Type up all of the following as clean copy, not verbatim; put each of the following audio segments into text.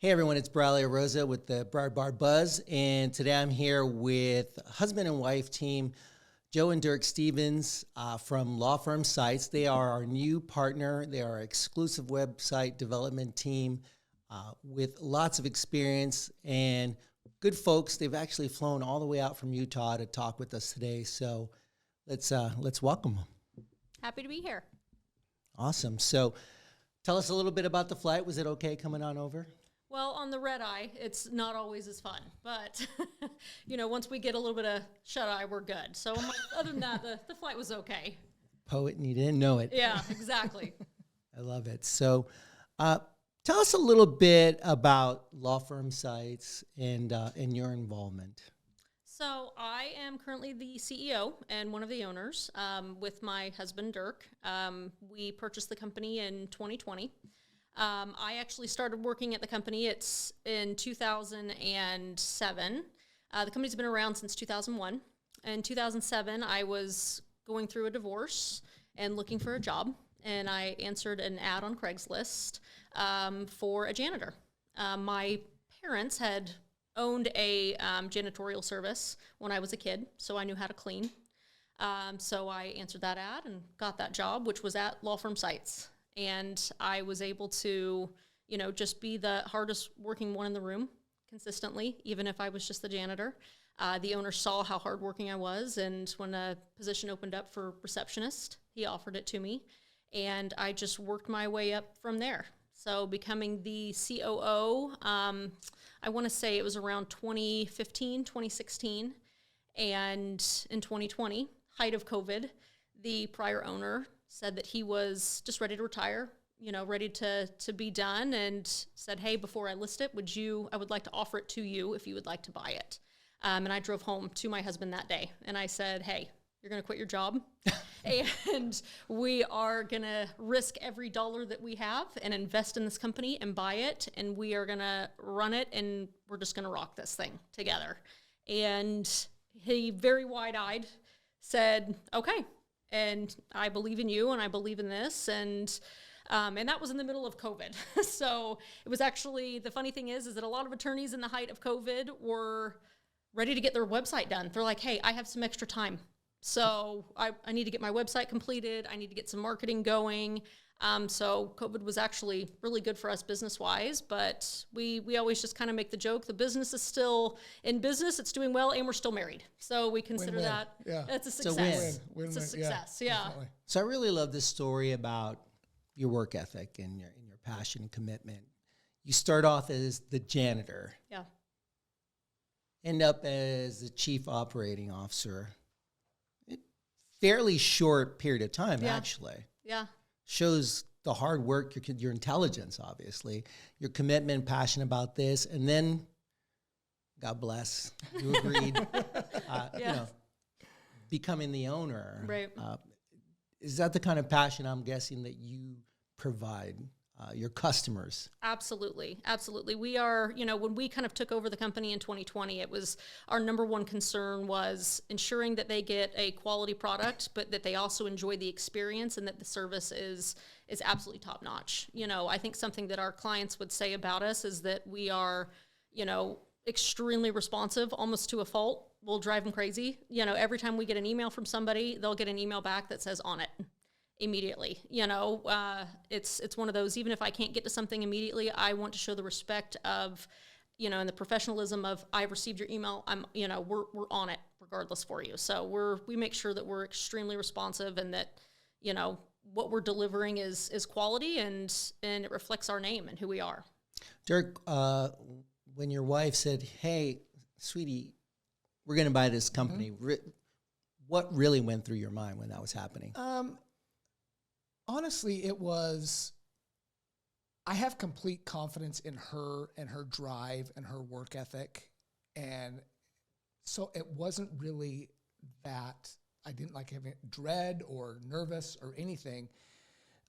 Hey everyone, it's Bradley Rosa with the Broward Bar Buzz, and today I'm here with husband and wife team, Joe and Dirk Stevens from Law Firm Sites. They are our new partner. They are our exclusive website development team with lots of experience and good folks. They've actually flown all the way out from Utah to talk with us today, so let's welcome them. Happy to be here. Awesome. So tell us a little bit about the flight. Was it okay coming on over? Well, on the red eye, it's not always as fun, but once we get a little bit of shut eye, we're good. So other than that, the flight was okay. Poet and you didn't know it. Yeah, exactly. I love it. So tell us a little bit about Law Firm Sites and your involvement. So I am currently the CEO and one of the owners with my husband, Dirk. We purchased the company in 2020. I actually started working at the company. It's in 2007. The company's been around since 2001. In 2007, I was going through a divorce and looking for a job, and I answered an ad on Craigslist for a janitor. My parents had owned a janitorial service when I was a kid, so I knew how to clean. So I answered that ad and got that job, which was at Law Firm Sites. And I was able to, just be the hardest working one in the room consistently, even if I was just the janitor. The owner saw how hardworking I was, and when a position opened up for receptionist, he offered it to me, and I just worked my way up from there. So becoming the COO, I want to say it was around 2015, 2016, and in 2020, height of COVID, the prior owner said that he was just ready to retire, ready to be done, and said, hey, before I list it, I would like to offer it to you if you would like to buy it. And I drove home to my husband that day, and I said, hey, you're going to quit your job, and we are going to risk every dollar that we have and invest in this company and buy it, and we are going to run it, and we're just going to rock this thing together. And he, very wide-eyed, said, okay. And I believe in you, and I believe in this, and that was in the middle of COVID. So it was actually, the funny thing is that a lot of attorneys in the height of COVID were ready to get their website done. They're like, hey, I have some extra time, so I need to get my website completed. I need to get some marketing going. So COVID was actually really good for us business-wise, but we always just kind of make the joke, the business is still in business, it's doing well, and we're still married. So we consider Win-win. that that's a So success. win. It's a success, yeah. Definitely. So I really love this story about your work ethic and your passion and commitment. You start off as the janitor, Yeah. end up as the chief operating officer. Fairly short period of time, Yeah. actually. Yeah. Shows the hard work, your intelligence, obviously, your commitment, passion about this, and then, God bless, you agreed, Yeah. becoming the owner. Right. Is that the kind of passion I'm guessing that you provide your customers? Absolutely. Absolutely. We are, when we kind of took over the company in 2020, it was our number one concern was ensuring that they get a quality product, but that they also enjoy the experience and that the service is absolutely top notch. I think something that our clients would say about us is that we are, extremely responsive, almost to a fault. We'll drive them crazy. Every time we get an email from somebody, they'll get an email back that says on it immediately. It's one of those, even if I can't get to something immediately, I want to show the respect of, and the professionalism of, I received your email, we're on it regardless for you. So we make sure that we're extremely responsive and that, what we're delivering is quality and it reflects our name and who we are. Dirk, when your wife said, hey, sweetie, we're going to buy this company, what really went through your mind when that was happening? Honestly, it was, I have complete confidence in her and her drive and her work ethic. And so it wasn't really that I didn't like having dread or nervous or anything.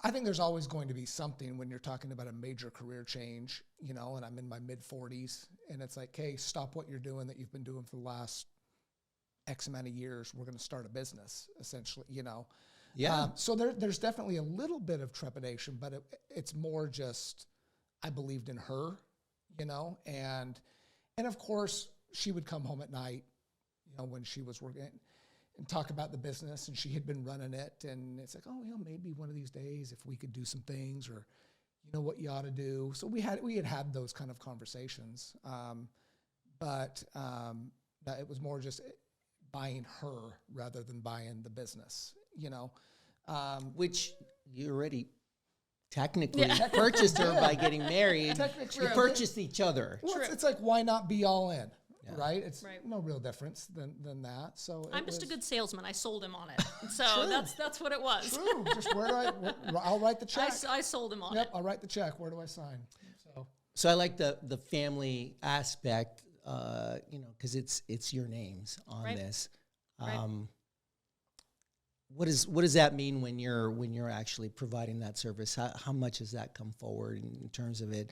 I think there's always going to be something when you're talking about a major career change, and I'm in my mid-40s, and it's like, hey, stop what you're doing that you've been doing for the last X amount of years. We're going to start a business, essentially, Yeah. So there's definitely a little bit of trepidation, but it's more just I believed in her, you know, and of course she would come home at night, you know, when she was working and talk about the business, and she had been running it, and it's like, oh, you know, maybe one of these days if we could do some things, or you know what you ought to do. So we had those kind of conversations, but it was more just buying her rather than buying the business, you know, Which you already technically purchased her by getting married. Technically, You purchased each other. well, it's like, why not be all in, Yeah. right? It's Right. no real difference than that. So I'm just a good salesman. I sold him on it. So True. that's what it was. True. Just I'll write the check. I sold him on Yep, it. I'll write the check. Where do I sign? So So I like the family aspect, you know, because it's your names on Right. this. Right. What does that mean when you're actually providing that service? How much does that come forward in terms of it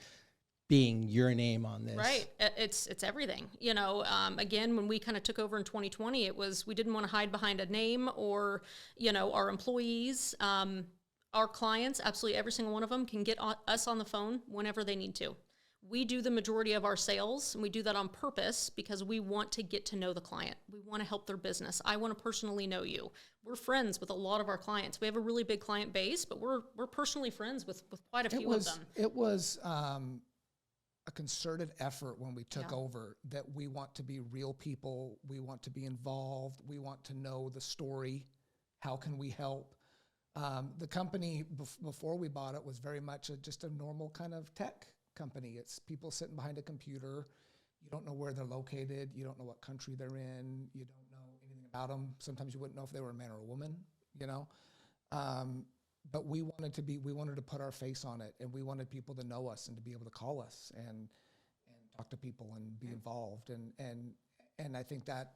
being your name on this? Right. It's everything. You know, again, when we kind of took over in 2020, we didn't want to hide behind a name or, you know, our employees. Our clients, absolutely every single one of them can get us on the phone whenever they need to. We do the majority of our sales, and we do that on purpose because we want to get to know the client. We want to help their business. I want to personally know you. We're friends with a lot of our clients. We have a really big client base, but we're personally friends with quite a few of them. It was a concerted effort when we took Yeah. over, that we want to be real people. We want to be involved. We want to know the story. How can we help? The company before we bought it was very much just a normal kind of tech company. It's people sitting behind a computer. You don't know where they're located. You don't know what country they're in. You don't know anything about them. Sometimes you wouldn't know if they were a man or a woman, you know. But we wanted to put our face on it, and we wanted people to know us and to be able to call us and talk to people and be involved. And I think that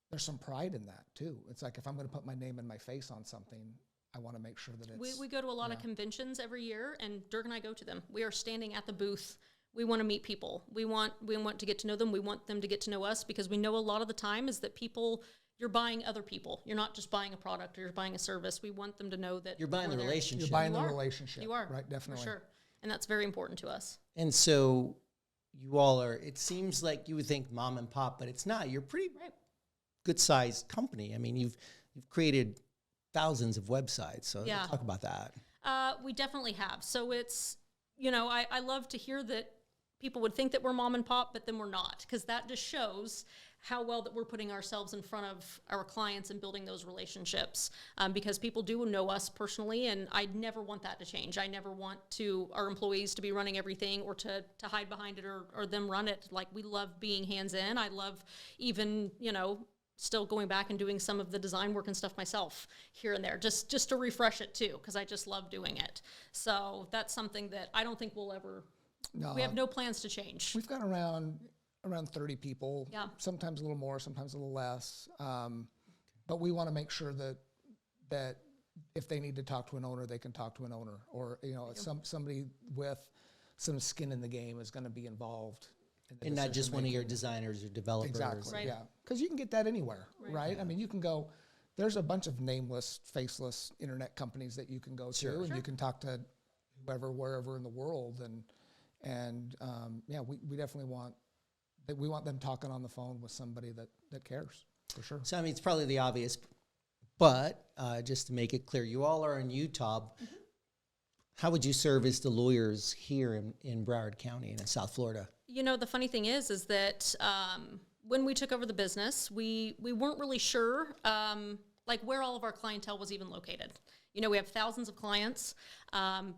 there's some pride in that too. It's like, if I'm going to put my name and my face on something, I want to make sure that it's... We go to a lot of conventions every year, and Dirk and I go to them. We are standing at the booth. We want to meet people. We want to get to know them. We want them to get to know us, because we know a lot of the time is that you're buying other people. You're not just buying a product or you're buying a service. We want them to know that You're buying the we're there. relationship. You're buying You the are. relationship. You are. Right, definitely. For sure. And that's very important to us. And so you all are, it seems like you would think mom and pop, but it's not. You're a pretty Right. good sized company. I mean, you've created thousands of websites. So Yeah. talk about that. We definitely have. So it's, you know, I love to hear that people would think that we're mom and pop, but then we're not, because that just shows how well that we're putting ourselves in front of our clients and building those relationships, because people do know us personally, and I never want that to change. I never want our employees to be running everything or to hide behind it or them run it. Like, we love being hands-in. I love even, you know, still going back and doing some of the design work and stuff myself here and there, just to refresh it too, because I just love doing it. So that's something that I don't think we'll ever... No, we have no plans to change. we've got around 30 people. Yeah. Sometimes a little more, sometimes a little less. But we want to make sure that if they need to talk to an owner, they can talk to an owner, or, you know, somebody with some skin in the game is going to be involved. In the And not just one of decision-making. your designers or developers. Exactly. Right. Yeah. Because you can get that anywhere, Right. right? I mean, you can go. There's a bunch of nameless, faceless internet companies that you can go Sure. to, and Sure. you can talk to whoever, wherever in the world, and yeah, we definitely want that. We want them talking on the phone with somebody that cares, for sure. So, I mean, it's probably the obvious, but just to make it clear, you all are in Utah. Mm-hmm. How would you serve as the lawyers here in Broward County and in South Florida? You know, the funny thing is that when we took over the business, we weren't really sure like where all of our clientele was even located. You know, we have thousands of clients.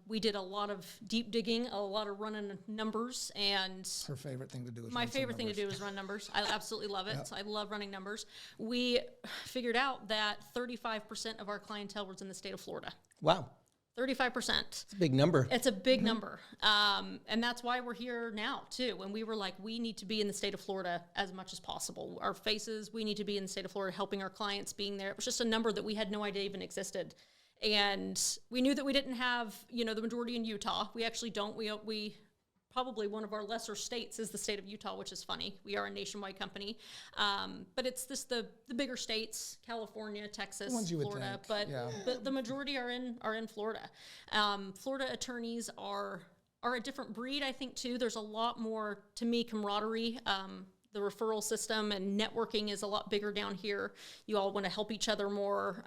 We did a lot of deep digging, a lot of running numbers, and Her favorite thing to do is my run some favorite thing to numbers. do is run numbers. I absolutely love it. Yep. So I love running numbers. We figured out that 35% of our clientele was in the state of Florida. Wow, 35%. it's a big number. It's a big number. And that's why we're here now, too. And we were like, we need to be in the state of Florida as much as possible. Our faces, we need to be in the state of Florida, helping our clients, being there. It was just a number that we had no idea even existed. And we knew that we didn't have, you know, the majority in Utah. We actually don't. We probably one of our lesser states is the state of Utah, which is funny. We are a nationwide company. But it's the bigger states, California, Texas, ones you would Florida. think, yeah. But the majority are in Florida. Florida attorneys are are a different breed, I think, too. There's a lot more, to me, camaraderie. The referral system and networking is a lot bigger down here. You all want to help each other more.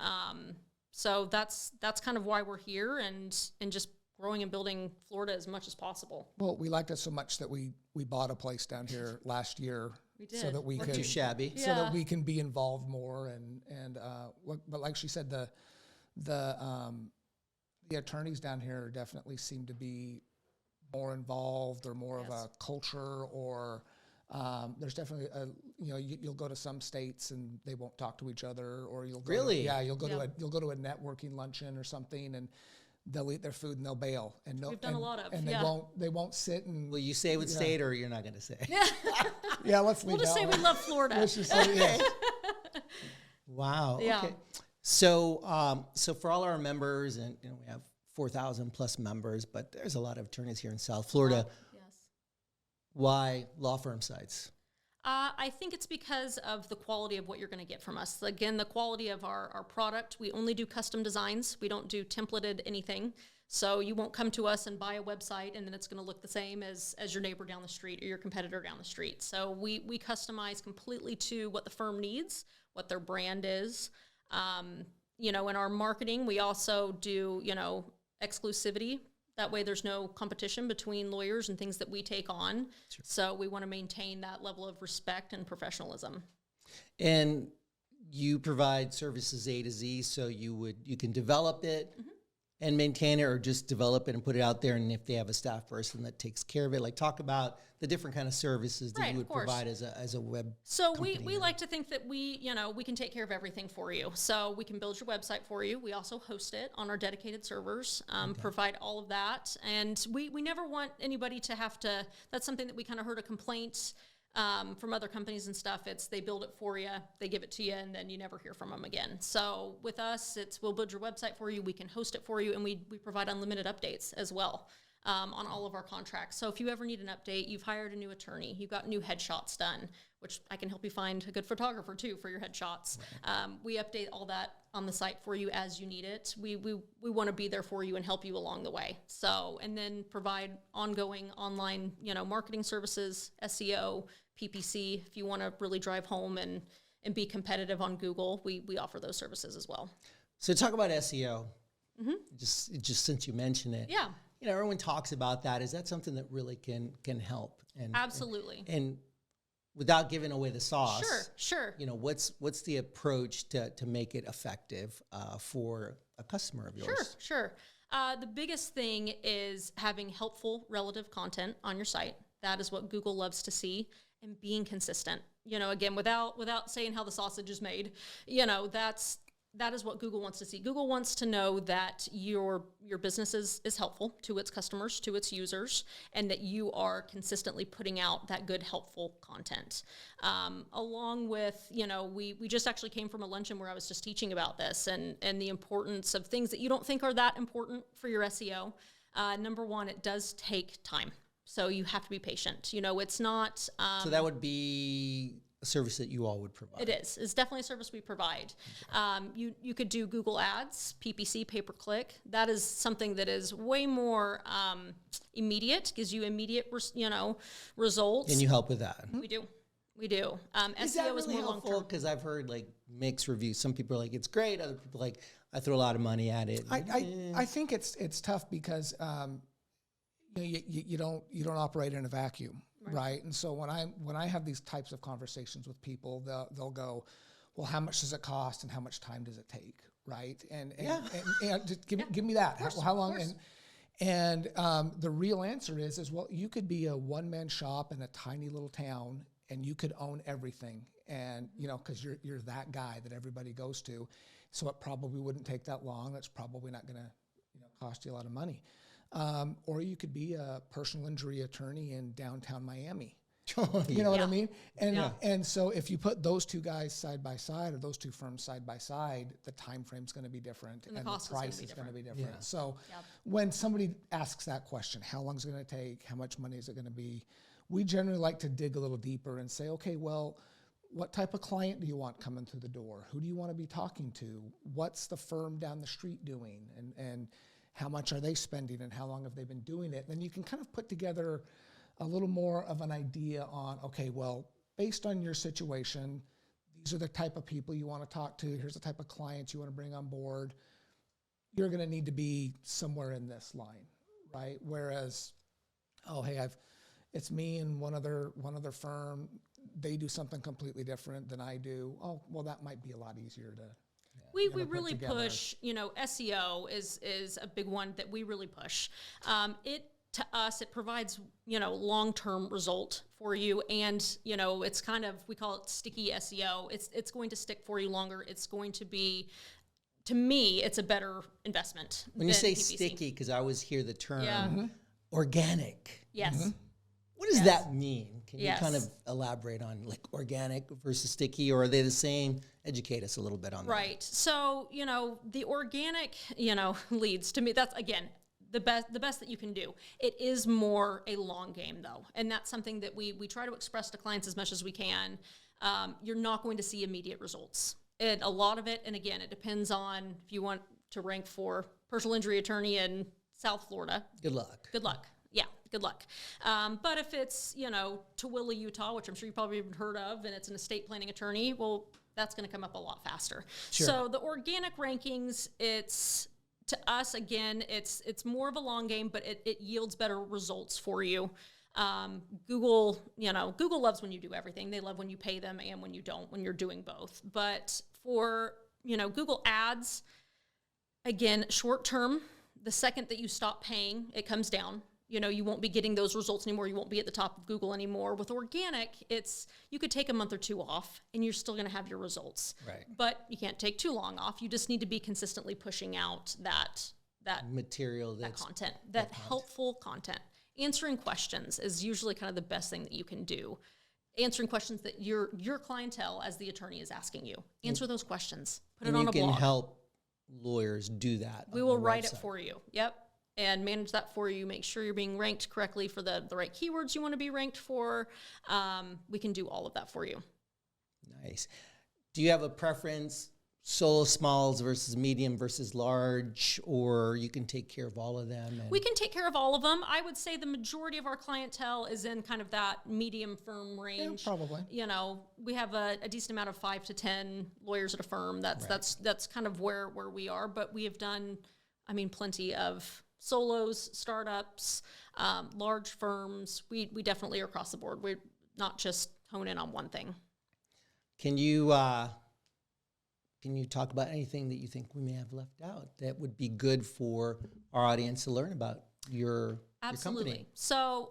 So that's kind of why we're here, and just growing and building Florida as much as possible. Well, we liked it so much that we bought a place down here last year. We did. So that we Not could too shabby. so that we can be involved more but like she said, the attorneys down here definitely seem to be more involved, or more of a culture, or there's definitely you'll go to some states and they won't talk to each other, or you'll go you'll go to a networking luncheon or something, and they'll eat their food and they'll bail, and We've done a lot of, and they won't sit and. Will you say what state, or you're not going to say? Yeah, let's leave. We'll just say we love Florida. Let's just say yes. Wow. Yeah. Okay. So, so for all our members, and we have 4,000 plus members, but there's a lot of attorneys here in South Florida. Yes. Why law firm sites? I think it's because of the quality of what you're going to get from us. Again, the quality of our product. We only do custom designs. We don't do templated anything. So you won't come to us and buy a website and then it's going to look the same as your neighbor down the street or your competitor down the street. So we customize completely to what the firm needs, what their brand is. In our marketing, we also do, exclusivity. That way there's no competition between lawyers and things that we take on. Sure. So we want to maintain that level of respect and professionalism. And you provide services A to Z, so you can develop it and maintain it, or just develop it and put it out there, and if they have a staff person that takes care of it, like talk about the different kind of services that you would provide as a web So company. we like to think that we can take care of everything for you. So we can build your website for you. We also host it on our dedicated servers, provide all of that. And we never want anybody to have to, that's something that we kind of heard a complaint from other companies and stuff. It's they build it for you, they give it to you, and then you never hear from them again. So with us, we'll build your website for you, we can host it for you, and we provide unlimited updates as well. On all of our contracts. So if you ever need an update, you've hired a new attorney, you've got new headshots done, which I can help you find a good photographer too for your headshots. Right. We update all that on the site for you as you need it. We want to be there for you and help you along the way. So, and then provide ongoing online, marketing services, SEO, PPC. If you want to really drive home and be competitive on Google, we offer those services as well. So talk about SEO. Just since you mentioned it. Yeah. Everyone talks about that. Is that something that really can help? And absolutely. And without giving away the sauce. Sure. What's the approach to make it effective for a customer of yours? Sure. The biggest thing is having helpful, relative content on your site. That is what Google loves to see, and being consistent. Again, without saying how the sausage is made, that is what Google wants to see. Google wants to know that your business is helpful to its customers, to its users, and that you are consistently putting out that good, helpful content. Along with, we just actually came from a luncheon where I was just teaching about this and the importance of things that you don't think are that important for your SEO. Number one, it does take time. So you have to be patient. It's not... so that would be a service that you all would provide. It is. It's definitely a service we provide. You could do Google Ads, PPC, pay-per-click. That is something that is way more immediate, gives you immediate, results. And you help with that. We do. Is that SEO is really more helpful? long-term. Because I've heard mixed reviews. Some people are like, it's great. Other people are like, I throw a lot of money at it. I think it's tough because you don't operate in a vacuum. Right. And so when I have these types of conversations with people, they'll go, well, how much does it cost and how much time does it take? Right. And just give me that. How long? And the real answer is, well, you could be a one-man shop in a tiny little town and you could own everything. And, cause you're that guy that everybody goes to. So it probably wouldn't take that long. That's probably not going to, cost you a lot of money. Or you could be a personal injury attorney in downtown Miami. You know what I mean? And so if you put those two guys side by side, or those two firms side by side, the time frame's going to be different, and the price is going to be different. Yeah. So when somebody asks that question, how long is it going to take? How much money is it going to be? We generally like to dig a little deeper and say, okay, well, what type of client do you want coming through the door? Who do you want to be talking to? What's the firm down the street doing? And how much are they spending and how long have they been doing it? Then you can kind of put together a little more of an idea on, okay, well, based on your situation, these are the type of people you want to talk to. Here's the type of clients you want to bring on board. You're going to need to be somewhere in this line, right? Whereas, oh, hey, it's me and one other firm. They do something completely different than I do. Oh, well, that might be a lot easier to. We really push, SEO is a big one that we really push. To us, it provides, long-term result for you. And, it's kind of, we call it sticky SEO. It's going to stick for you longer. It's going to be, to me, it's a better investment. When you say PPC. sticky, because I always hear the term organic. Yes. What does that mean? Can Yes. you kind of elaborate on like organic versus sticky, or are they the same? Educate us a little bit on that. Right. So, the organic, leads to me, that's again, the best that you can do. It is more a long game though. And that's something that we try to express to clients as much as we can. You're not going to see immediate results. And a lot of it, and again, it depends on if you want to rank for personal injury attorney in South Florida. Good luck. Good luck. Yeah, good luck. But if it's, Tooele, Utah, which I'm sure you probably haven't heard of, and it's an estate planning attorney, well, that's going to come up a lot faster. Sure. So the organic rankings, it's, to us, again, it's more of a long game, but it yields better results for you. Google loves when you do everything. They love when you pay them and when you don't, when you're doing both. But for, Google Ads, again, short term, the second that you stop paying, it comes down. You won't be getting those results anymore. You won't be at the top of Google anymore. With organic, you could take a month or two off and you're still going to have your results. Right. But you can't take too long off. You just need to be consistently pushing out that material, that content, that helpful content. Answering questions is usually kind of the best thing that you can do. Answering questions that your clientele as the attorney is asking you. Answer those questions. Put it on a blog. You can help lawyers do that. We will write it for you. Yep. And manage that for you. Make sure you're being ranked correctly for the right keywords you want to be ranked for. We can do all of that for you. Nice. Do you have a preference, solo smalls versus medium versus large, or you can take care of all of them? We can take care of all of them. I would say the majority of our clientele is in kind of that medium firm range. Yeah, probably. We have a decent amount of 5 to 10 lawyers at a firm. That's kind of where we are. But we have done, plenty of solos, startups, large firms. We definitely are across the board. We're not just hone in on one thing. Can you talk about anything that you think we may have left out that would be good for our audience to learn about your company? So,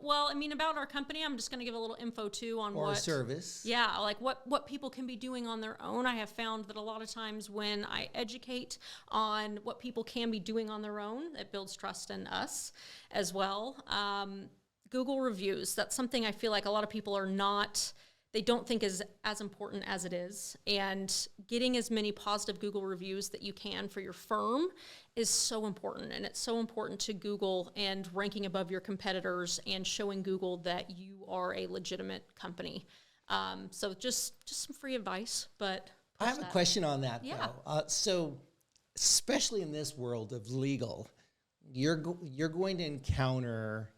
about our company, I'm just going to give a little info too on or service. Yeah, like what people can be doing on their own. I have found that a lot of times when I educate on what people can be doing on their own, it builds trust in us as well. Google reviews, that's something I feel like a lot of people they don't think is as important as it is. And getting as many positive Google reviews that you can for your firm is so important. And it's so important to Google and ranking above your competitors and showing Google that you are a legitimate company. So just some free advice, but I have a question on that, yeah. though. So especially in this world of legal, you're going to encounter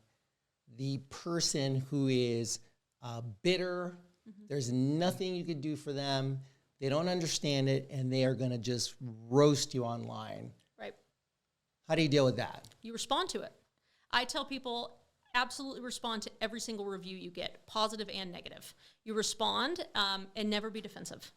the person who is bitter. There's nothing you could do for them. They don't understand it, and they are going to just roast you online. Right. How do you deal with that? You respond to it. I tell people, absolutely respond to every single review you get, positive and negative. You respond and never be defensive.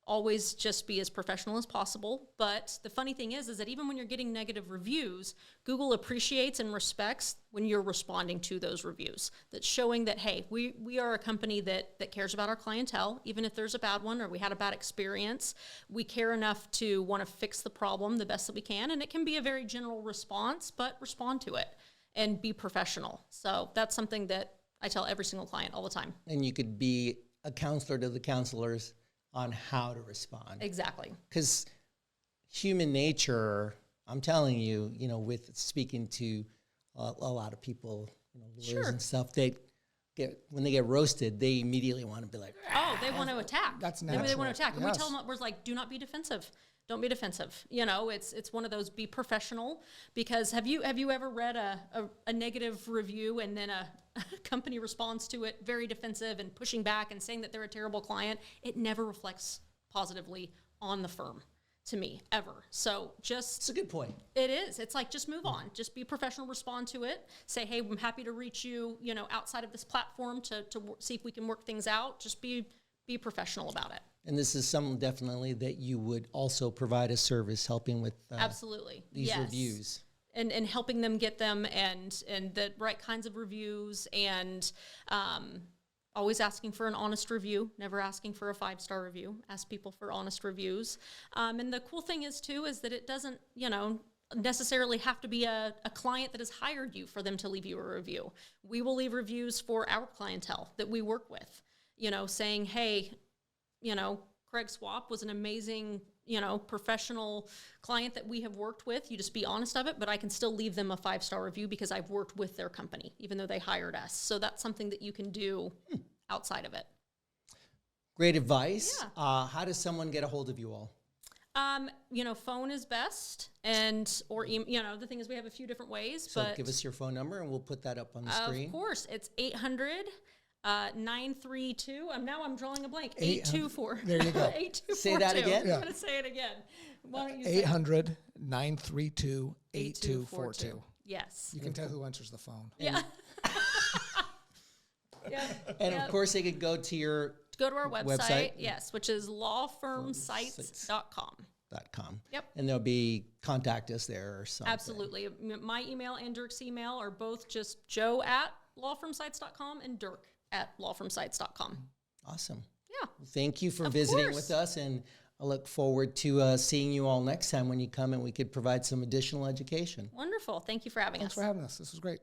Always just be as professional as possible. But the funny thing is that even when you're getting negative reviews, Google appreciates and respects when you're responding to those reviews. That's showing that, hey, we are a company that cares about our clientele, even if there's a bad one or we had a bad experience. We care enough to want to fix the problem the best that we can. And it can be a very general response, but respond to it and be professional. So that's something that I tell every single client all the time. And you could be a counselor to the counselors on how to respond. Exactly. Because human nature, I'm telling you, with speaking to a lot of people, lawyers Sure. and stuff, they when they get roasted, they immediately want to be like, Oh, they want to attack. That's They want to natural. attack. And we Yes. tell them, we're like, do not be defensive. Don't be defensive. You know, it's one of those, be professional. Because have you ever read a negative review and then a company responds to it very defensive and pushing back and saying that they're a terrible client? It never reflects positively on the firm, to me, ever. So just... It's a good point. It is. It's like, just move on. Just be professional, respond to it. Say, hey, I'm happy to reach you, you know, outside of this platform to see if we can work things out. Just be professional about it. And this is something definitely that you would also provide a service helping with Absolutely. these Yes. reviews. And helping them get them and the right kinds of reviews, and always asking for an honest review, never asking for a 5-star review. Ask people for honest reviews. And the cool thing is too, is that it doesn't, you know, necessarily have to be a client that has hired you for them to leave you a review. We will leave reviews for our clientele that we work with, you know, saying, hey, you know, Craig Swap was an amazing, you know, professional client that we have worked with. You just be honest of it, but I can still leave them a 5-star review because I've worked with their company, even though they hired us. So that's something that you can do outside of it. Great advice. Yeah. How does someone get a hold of you all? You know, phone is best, or you know, the thing is we have a few different ways, So but give us your phone number and we'll put that up on the screen. of course, it's 800-932. Now I'm drawing a blank. 824. There you go. 8242. Say that again? I'm going to say it again. Why don't you say 800-932-8242. Yes. You can tell who answers the phone. Yeah. Yeah. And of course, they could go to your Go to our website, Website? yes, which is lawfirmsites.com. .com. Yep. And there'll be contact us there or something. Absolutely. My email and Dirk's email are both just joe@lawfirmsites.com and dirk@lawfirmsites.com. Awesome. Yeah. Thank you for Of visiting course. with us, and I look forward to seeing you all next time when you come and we could provide some additional education. Wonderful. Thank you for having Thanks us. for having us. This was great.